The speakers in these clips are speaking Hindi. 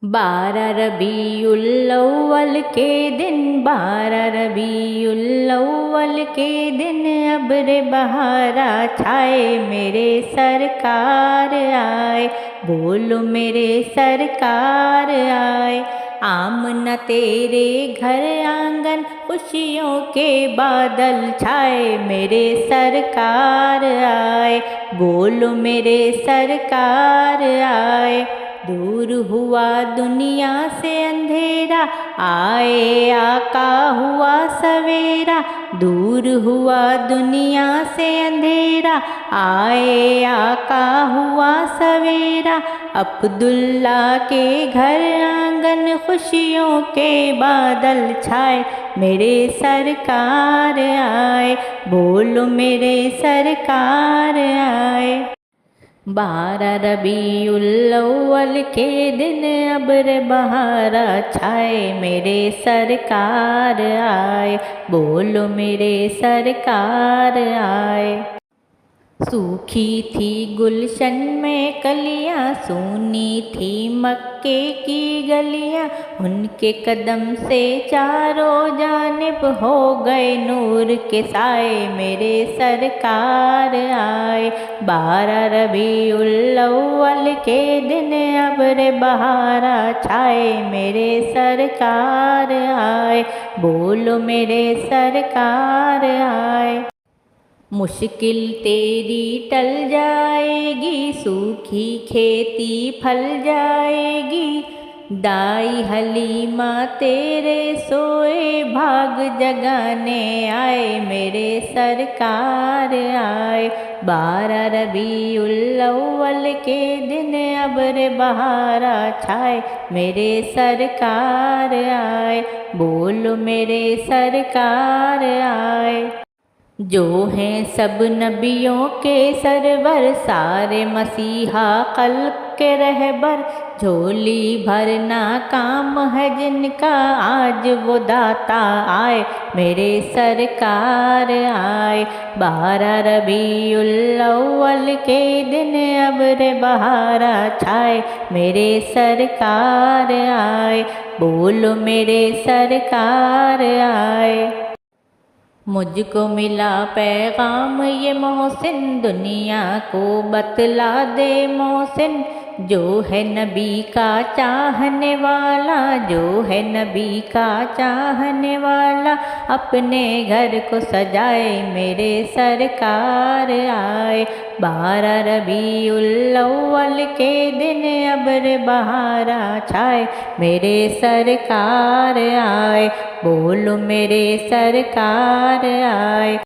12 रबीउल अव्वल के दिन 12 रबीउल अव्वल के दिन अब्र बहारा छाए मेरे सरकार आए। बोलो मेरे सरकार आए। आमना तेरे घर आंगन खुशियों के बादल छाए मेरे सरकार आए। बोलो मेरे सरकार आए। दूर हुआ दुनिया से अंधेरा आए आका हुआ सवेरा। दूर हुआ दुनिया से अंधेरा आए आका हुआ सवेरा। अब्दुल्ला के घर आंगन खुशियों के बादल छाए मेरे सरकार आए। बोलो मेरे सरकार आए। 12 रबीउल अव्वल के दिन अब्र बहारा छाए मेरे सरकार आए। बोलो मेरे सरकार आए। सूखी थी गुलशन में कलियां सूनी थी मक्के की गलियां। उनके कदम से चारों जानिब हो गए नूर के साए मेरे सरकार आए। 12 रबीउल अव्वल के दिन अब्र बहारा छाए मेरे सरकार आए। बोलो मेरे सरकार आए। मुश्किल तेरी टल जाएगी सूखी खेती फल जाएगी। दाई हलीमा तेरे सोए भाग जगाने आए मेरे सरकार आए। 12 रबीउल अव्वल के दिन अब्र बहारा छाए मेरे सरकार आए। बोलो मेरे सरकार आए। जो हैं सब नबियों के सरवर सारे मसीहा खल्क के रहबर। झोली भरना काम है जिनका आज वो दाता आए मेरे सरकार आए। 12 रबीउल अव्वल के दिन अब्र बहारा छाए मेरे सरकार आए। बोलो मेरे सरकार आए। मुझको मिला पैगाम ये मोहसिन दुनिया को बतला दे मोहसिन। जो है नबी का चाहने वाला जो है नबी का चाहने वाला अपने घर को सजाए मेरे सरकार आए। 12 रबीउल अव्वल के दिन अब्र बहारा छाए मेरे सरकार आए। बोलो मेरे सरकार आए।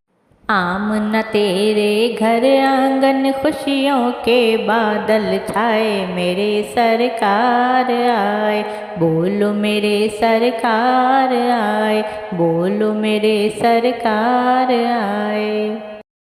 आमना तेरे घर आंगन खुशियों के बादल छाए मेरे सरकार आए। बोलो मेरे सरकार आए। बोलो मेरे सरकार आए।